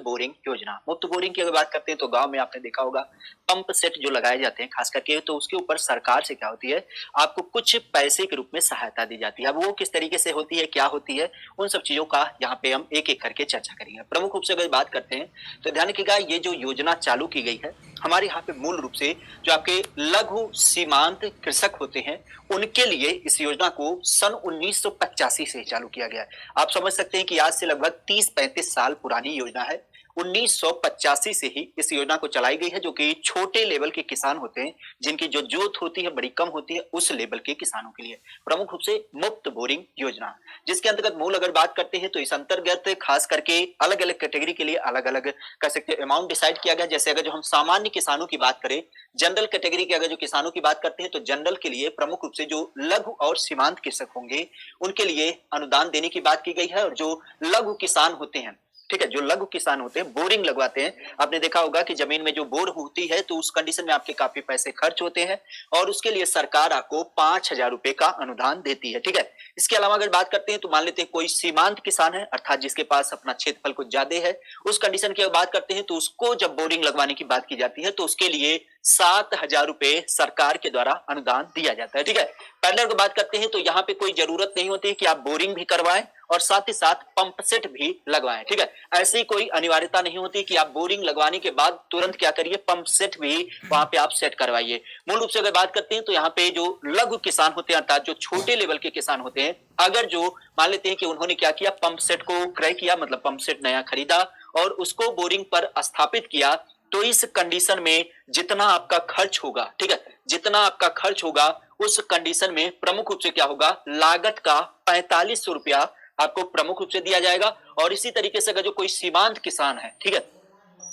Boring योजना। मुफ्त boring की अगर बात करते हैं तो गांव में आपने देखा होगा पंप सेट जो लगाए जाते हैं खास करके, तो उसके ऊपर सरकार से क्या होती है, आपको कुछ पैसे के रूप में सहायता दी जाती है। अब वो किस तरीके से होती है, क्या होती है, उन सब चीजों का यहाँ पे हम एक एक करके चर्चा करेंगे। प्रमुख रूप से अगर बात करते हैं तो ध्यान रखिएगा, ये जो योजना चालू की गई है हमारे यहाँ पे मूल रूप से जो आपके लघु सीमांत कृषक होते हैं उनके लिए इस योजना को सन 1985 से चालू किया गया है। आप समझ सकते हैं कि आज से लगभग 30-35 साल पुरानी योजना है। 1985 से ही इस योजना को चलाई गई है, जो कि छोटे लेवल के किसान होते हैं जिनकी जो जोत होती है बड़ी कम होती है, उस लेवल के किसानों के लिए प्रमुख रूप से मुफ्त बोरिंग योजना, जिसके अंतर्गत मूल अगर बात करते हैं तो इस अंतर्गत खास करके अलग अलग कैटेगरी के लिए अलग अलग कह सकते हैं अमाउंट डिसाइड किया गया। जैसे अगर जो हम सामान्य किसानों की बात करें, जनरल कैटेगरी के अगर जो किसानों की बात करते हैं तो जनरल के लिए प्रमुख रूप से जो लघु और सीमांत कृषक होंगे उनके लिए अनुदान देने की बात की गई है। और जो लघु किसान होते हैं, ठीक है, जो लघु किसान होते हैं बोरिंग लगवाते हैं, आपने देखा होगा कि जमीन में जो बोर होती है तो उस कंडीशन में आपके काफी पैसे खर्च होते हैं और उसके लिए सरकार आपको 5,000 रुपए का अनुदान देती है। ठीक है, इसके अलावा अगर बात करते हैं तो मान लेते हैं कोई सीमांत किसान है, अर्थात जिसके पास अपना क्षेत्रफल कुछ ज्यादा है, उस कंडीशन की बात करते हैं तो उसको जब बोरिंग लगवाने की बात की जाती है तो उसके लिए 7,000 रुपए सरकार के द्वारा अनुदान दिया जाता है। ठीक है, पैरेलल की बात करते हैं तो यहाँ पे कोई जरूरत नहीं होती कि आप बोरिंग भी करवाएं और साथ ही साथ पंप सेट भी लगवाएं। ठीक है, ऐसी कोई अनिवार्यता नहीं होती कि आप बोरिंग लगवाने के बाद तुरंत क्या करिए, पंप सेट भी वहां पे आप सेट करवाइए। मूल रूप से अगर बात करते हैं तो यहाँ पे जो लघु किसान होते हैं अर्थात जो छोटे लेवल के किसान होते हैं, अगर जो मान लेते हैं कि उन्होंने क्या किया, पंप सेट को क्रय किया, मतलब पंप सेट नया खरीदा और उसको बोरिंग पर स्थापित किया, तो इस कंडीशन में जितना आपका खर्च होगा, ठीक है, जितना आपका खर्च होगा उस कंडीशन में प्रमुख रूप से क्या होगा, लागत का 4500 रुपया आपको प्रमुख रूप से दिया जाएगा। और इसी तरीके से अगर जो कोई सीमांत किसान है, ठीक है,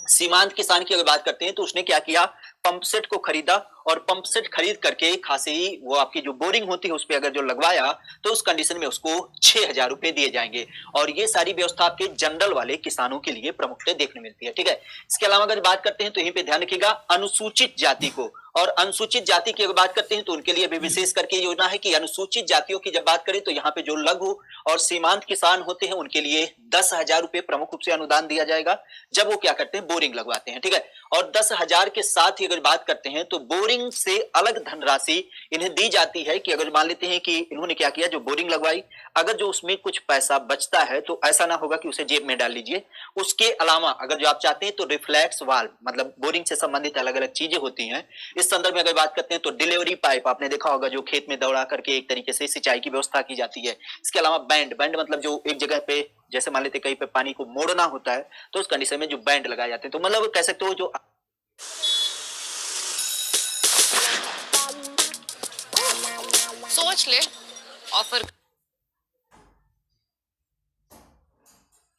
सीमांत किसान की अगर बात करते हैं तो उसने क्या किया, पंप सेट को खरीदा और पंप सेट खरीद करके खासे ही वो आपकी जो बोरिंग होती है उस पर अगर जो लगवाया तो उस कंडीशन में उसको 6,000 रुपए दिए जाएंगे। और ये सारी व्यवस्था आपके जनरल वाले किसानों के लिए प्रमुखतः देखने मिलती है। ठीक है, इसके अलावा अगर बात करते हैं तो यहीं पे ध्यान रखिएगा अनुसूचित जाति को, और अनुसूचित जाति की अगर बात करते हैं तो उनके लिए भी विशेष करके योजना है कि अनुसूचित जातियों की जब बात करें तो यहाँ पे जो लघु और सीमांत किसान होते हैं उनके लिए 10,000 रुपए प्रमुख रूप से अनुदान दिया जाएगा जब वो क्या करते हैं, बोरिंग लगवाते हैं। ठीक है, और 10,000 के साथ ही अगर बात करते हैं तो बोरिंग से अलग धनराशि इन्हें दी जाती है कि अगर मान लेते हैं कि इन्होंने क्या किया, जो बोरिंग लगवाई, अगर जो उसमें कुछ पैसा बचता है तो ऐसा ना होगा कि उसे जेब में डाल लीजिए। उसके अलावा अगर जो आप चाहते हैं तो रिफ्लेक्स वाल्व, मतलब बोरिंग से संबंधित अलग अलग चीजें होती हैं। इस संदर्भ में अगर बात करते हैं तो डिलीवरी पाइप आपने देखा होगा जो खेत में दौड़ा करके एक तरीके से सिंचाई की व्यवस्था की जाती है। इसके अलावा बैंड, बैंड मतलब जो एक जगह पे जैसे मान लेते कहीं पे पानी को मोड़ना होता है तो उस कंडीशन में जो बैंड लगाए जाते हैं, तो मतलब कह सकते हो जो सोच ले ऑफर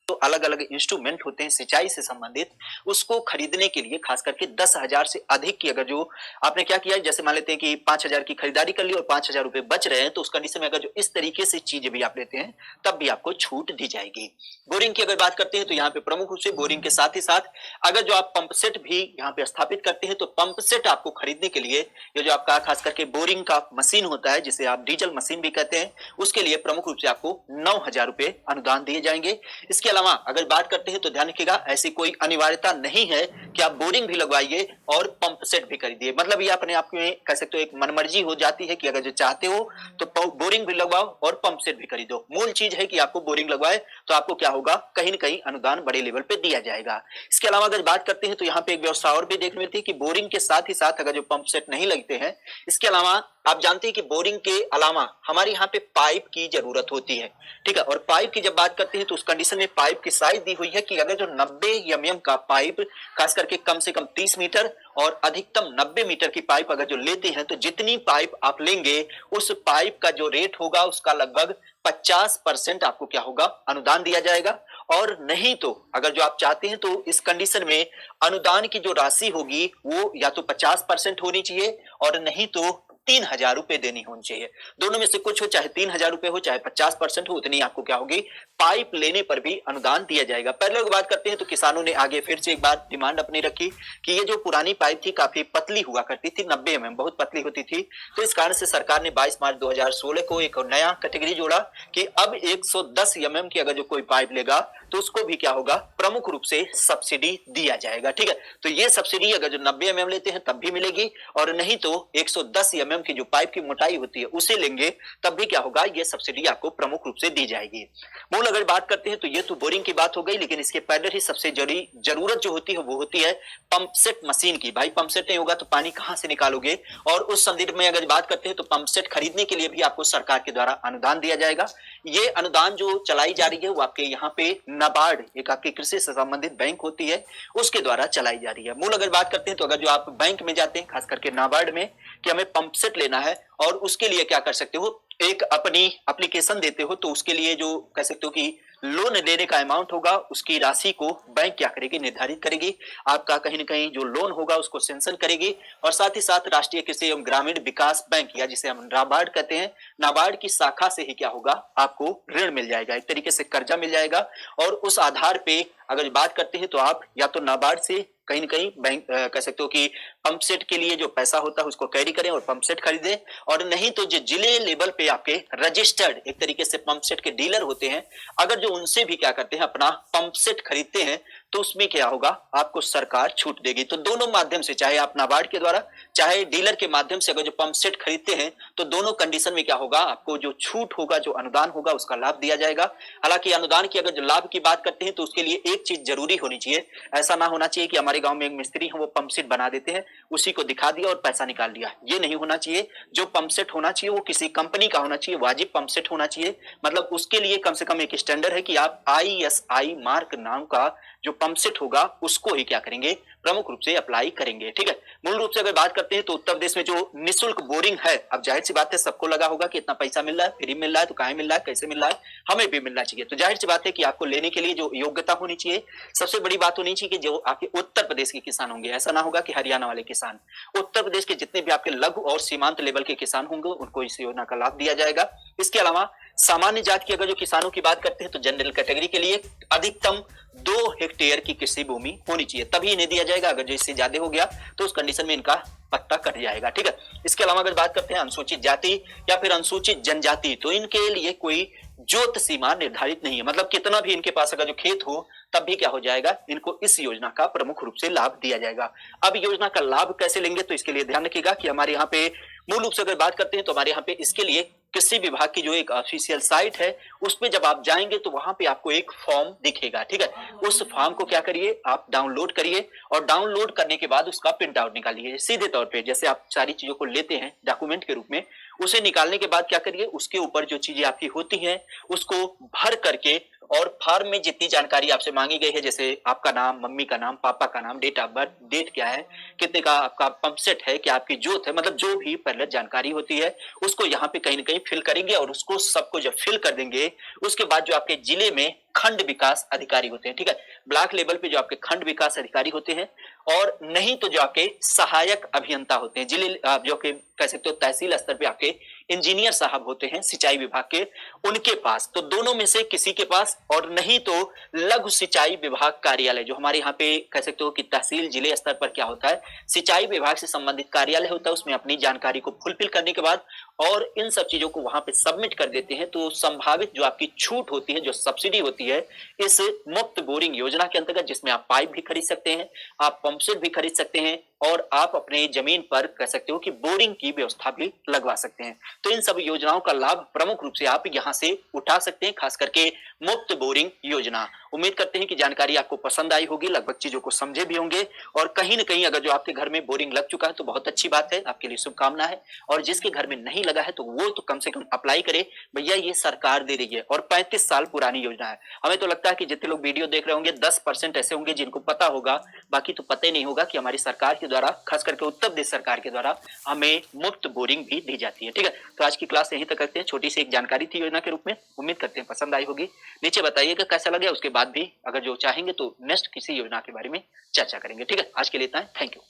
तो अलग अलग इंस्ट्रूमेंट होते हैं सिंचाई से संबंधित, उसको खरीदने के लिए खास करके 10,000 से अधिक की अगर जो आपने क्या किया, जैसे मान लेते हैं कि 5,000 की खरीदारी कर ली और 5,000 रुपए बच रहे हैं, तो उस कंडीशन में अगर जो इस तरीके से चीजें भी आप लेते हैं तब भी आपको छूट दी जाएगी। बोरिंग की अगर बात करते हैं तो यहाँ पे प्रमुख रूप से बोरिंग के साथ ही साथ अगर जो आप पंप सेट भी यहाँ पे स्थापित करते हैं तो पंप सेट आपको खरीदने के लिए ये जो आपका खास करके बोरिंग का मशीन होता है जिसे आप डीजल मशीन भी कहते हैं, उसके लिए प्रमुख रूप से आपको 9,000 रुपए अनुदान दिए जाएंगे। इसके अलावा अगर बात करते हैं तो ध्यान रखिएगा ऐसी कोई अनिवार्यता नहीं है कि आप बोरिंग भी लगवाइए और पंप सेट भी खरीदिए, मतलब ये अपने आप में कह सकते हो एक मनमर्जी हो जाती है कि अगर जो चाहते हो तो बोरिंग भी लगवाओ और पंप सेट भी खरीदो। मूल चीज है कि आपको बोरिंग लगवाए तो आपको क्या होगा, कहीं न कहीं अनुदान बड़े लेवल पे दिया जाएगा। इसके अलावा अगर बात करते हैं तो यहाँ पे एक व्यवस्था और भी देखने मिलती है कि बोरिंग के साथ ही साथ अगर जो पंप सेट नहीं लगते हैं, इसके अलावा आप जानते हैं कि बोरिंग के अलावा हमारे यहाँ पे पाइप की जरूरत होती है। ठीक है, और पाइप की जब बात करते हैं तो उस कंडीशन में पाइप की साइज दी हुई है कि अगर जो 90 एमएम का पाइप खास करके कम से कम 30 मीटर और अधिकतम 90 मीटर की पाइप अगर जो लेते हैं तो जितनी पाइप आप लेंगे उस पाइप का जो रेट होगा उसका लगभग 50% आपको क्या होगा, अनुदान दिया जाएगा। और नहीं तो अगर जो आप चाहते हैं तो इस कंडीशन में अनुदान की जो राशि होगी वो या तो 50% होनी चाहिए और नहीं तो 3,000 रुपए देनी होनी चाहिए। दोनों में से कुछ हो, चाहे 3,000 रुपए हो चाहे 50% हो, उतनी आपको क्या होगी, पाइप लेने पर भी अनुदान दिया जाएगा। पहले लोग बात करते हैं तो किसानों ने आगे फिर से एक बात डिमांड अपनी रखी कि ये जो पुरानी पाइप थी काफी पतली हुआ करती थी, 90 एमएम बहुत पतली होती थी, तो इस कारण से सरकार ने 22 मार्च 2016 को एक नया कैटेगरी जोड़ा कि अब 110 एमएम की अगर जो कोई पाइप लेगा तो उसको भी क्या होगा, प्रमुख रूप से सब्सिडी दिया जाएगा। ठीक है, तो ये सब्सिडी अगर जो 90 mm लेते हैं तब भी मिलेगी, और नहीं तो 110 mm की जो पाइप की मोटाई होती है उसे लेंगे तब भी क्या होगा, ये सब्सिडी आपको प्रमुख रूप से दी जाएगी। मूल अगर बात करते हैं तो ये तो बोरिंग की बात हो गई, लेकिन इसके पहले ही सबसे जरूरत जो होती है वो होती है पंप सेट मशीन की। भाई पंप सेट नहीं होगा तो पानी कहां से निकालोगे, और उस संदर्भ में अगर बात करते हैं तो पंप सेट खरीदने के लिए भी आपको सरकार के द्वारा अनुदान दिया जाएगा। ये अनुदान जो चलाई जा रही है वो आपके यहाँ पे नाबार्ड, एक आपकी कृषि से संबंधित बैंक होती है, उसके द्वारा चलाई जा रही है। मूल अगर बात करते हैं तो अगर जो आप बैंक में जाते हैं, खास करके नाबार्ड में, कि हमें पंप सेट लेना है, और उसके लिए क्या कर सकते हो, एक अपनी एप्लीकेशन देते हो, तो उसके लिए जो कह सकते हो कि लोन लेने का अमाउंट होगा उसकी राशि को बैंक क्या करेगी, निर्धारित करेगी। आपका कहीं ना कहीं जो लोन होगा उसको सेंक्शन करेगी, और साथ ही साथ राष्ट्रीय कृषि एवं ग्रामीण विकास बैंक, या जिसे हम नाबार्ड कहते हैं, नाबार्ड की शाखा से ही क्या होगा, आपको ऋण मिल जाएगा, एक तरीके से कर्जा मिल जाएगा। और उस आधार पे अगर बात करते हैं तो आप या तो नाबार्ड से कहीं ना कहीं बैंक कह सकते हो कि पंप सेट के लिए जो पैसा होता है उसको कैरी करें और पंप सेट खरीदें, और नहीं तो जो जिले लेवल पे आपके रजिस्टर्ड एक तरीके से पंप सेट के डीलर होते हैं, अगर जो उनसे भी क्या करते हैं अपना पंप सेट खरीदते हैं, तो उसमें क्या होगा, आपको सरकार छूट देगी। तो दोनों माध्यम से, चाहे आप नाबार्ड के द्वारा चाहे डीलर के माध्यम से अगर जो पंप सेट खरीदते हैं, तो दोनों कंडीशन में क्या होगा, आपको जो छूट होगा, जो अनुदान होगा, उसका लाभ दिया जाएगा। हालांकि अनुदान की अगर जो लाभ की बात करते हैं तो उसके लिए एक चीज जरूरी होनी चाहिए, ऐसा ना होना चाहिए कि हमारे गांव में एक मिस्त्री है वो पंप सेट बना देते हैं, उसी को दिखा दिया और पैसा निकाल लिया, ये नहीं होना चाहिए। जो पंप सेट होना चाहिए वो किसी कंपनी का होना चाहिए, वाजिब पंप सेट होना चाहिए। मतलब उसके लिए कम से कम एक स्टैंडर्ड है कि आप ISI मार्क नाम का जो पंप सेट होगा उसको ही क्या करेंगे, प्रमुख रूप से अप्लाई करेंगे। ठीक है, मूल रूप से अगर बात करते हैं तो उत्तर प्रदेश में जो निःशुल्क बोरिंग है, अब जाहिर सी बात है सबको लगा होगा कि इतना पैसा मिल रहा है, फ्री मिल रहा है, तो कहाँ मिल रहा है, कैसे मिल रहा है, हमें भी मिलना चाहिए। तो जाहिर सी बात है कि आपको लेने के लिए जो योग्यता होनी चाहिए, सबसे बड़ी बात होनी चाहिए कि जो आपके उत्तर प्रदेश के किसान होंगे, ऐसा ना होगा कि हरियाणा वाले किसान, उत्तर प्रदेश के जितने भी आपके लघु और सीमांत लेवल के किसान होंगे उनको इस योजना का लाभ दिया जाएगा। इसके अलावा सामान्य जात की अगर जो किसानों की बात करते हैं तो जनरल कैटेगरी के लिए अधिकतम 2 हेक्टेयर की कृषि भूमि होनी चाहिए, तभी इन्हें दिया जाएगा। अगर जो इससे ज्यादा हो गया तो उस कंडीशन में इनका पत्ता कट जाएगा। ठीक है, इसके अलावा अगर बात करते हैं अनुसूचित जाति या फिर अनुसूचित जनजाति, तो इनके लिए कोई जोत सीमा निर्धारित नहीं है, मतलब कितना भी इनके पास अगर जो खेत हो तब भी क्या हो जाएगा, इनको इस योजना का प्रमुख रूप से लाभ दिया जाएगा। अब योजना का लाभ कैसे लेंगे, तो इसके लिए ध्यान रखिएगा कि हमारे यहाँ पे मूल रूप से अगर बात करते हैं तो हमारे यहाँ पे इसके लिए कृषि विभाग की जो एक ऑफिशियल साइट है उसमें जब आप जाएंगे तो वहां पे आपको एक फॉर्म दिखेगा। ठीक है, उस फॉर्म को क्या करिए, आप डाउनलोड करिए, और डाउनलोड करने के बाद उसका प्रिंट आउट निकालिए। सीधे तौर पे जैसे आप सारी चीजों को लेते हैं डॉक्यूमेंट के रूप में, उसे निकालने के बाद क्या करिए, उसके ऊपर जो चीजें आपकी होती हैं उसको भर करके, और फॉर्म में जितनी जानकारी आपसे मांगी गई है, जैसे आपका नाम, मम्मी का नाम, पापा का नाम, डेट ऑफ बर्थ, डेट क्या है, कितने का आपका पंप सेट है, क्या आपकी जोत है, मतलब जो भी पहले जानकारी होती है उसको यहाँ पे कहीं ना कहीं फिल करेंगे, और उसको सबको जब फिल कर देंगे उसके बाद जो आपके जिले में खंड विकास अधिकारी होते हैं, ठीक है, ब्लॉक लेवल पे जो आपके खंड विकास अधिकारी होते हैं, और नहीं तो जो आपके सहायक अभियंता होते हैं, जिले जो के कह सकते हो तहसील स्तर पे आपके इंजीनियर साहब होते हैं सिंचाई विभाग के, उनके पास, तो दोनों में से किसी के पास, और नहीं तो लघु सिंचाई विभाग कार्यालय, जो हमारे यहाँ पे कह सकते हो कि तहसील जिले स्तर पर क्या होता है, सिंचाई विभाग से संबंधित कार्यालय होता है, उसमें अपनी जानकारी को फुलफिल करने के बाद और इन सब चीजों को वहां पे सबमिट कर देते हैं, तो संभावित जो आपकी छूट होती है, जो सब्सिडी होती है इस मुफ्त बोरिंग योजना के अंतर्गत, जिसमें आप पाइप भी खरीद सकते हैं, आप पंप सेट भी खरीद सकते हैं, और आप अपने जमीन पर कह सकते हो कि बोरिंग की व्यवस्था भी लगवा सकते हैं। तो इन सब योजनाओं का लाभ प्रमुख रूप से आप यहां से उठा सकते हैं, खास करके मुफ्त बोरिंग योजना। उम्मीद करते हैं कि जानकारी आपको पसंद आई होगी, लगभग चीजों को समझे भी होंगे, और कहीं ना कहीं अगर जो आपके घर में बोरिंग लग चुका है तो बहुत अच्छी बात है, आपके लिए शुभकामना है, और जिसके घर में नहीं लगा है तो वो तो कम से कम अप्लाई करे, भैया ये सरकार दे रही है, और 35 साल पुरानी योजना है। हमें तो लगता है कि जितने लोग वीडियो देख रहे होंगे 10% ऐसे होंगे जिनको पता होगा, बाकी तो पता ही नहीं होगा कि हमारी सरकार के द्वारा, खास करके उत्तर प्रदेश सरकार के द्वारा हमें मुफ्त बोरिंग भी दी जाती है। ठीक है, तो आज की क्लास यहीं तक करते हैं, छोटी सी एक जानकारी थी योजना के रूप में, उम्मीद करते हैं पसंद आई होगी। नीचे बताइएगा कैसा लगे, उसके बाद भी अगर जो चाहेंगे तो नेक्स्ट किसी योजना के बारे में चर्चा करेंगे। ठीक है, आज के लिए इतना है, थैंक यू।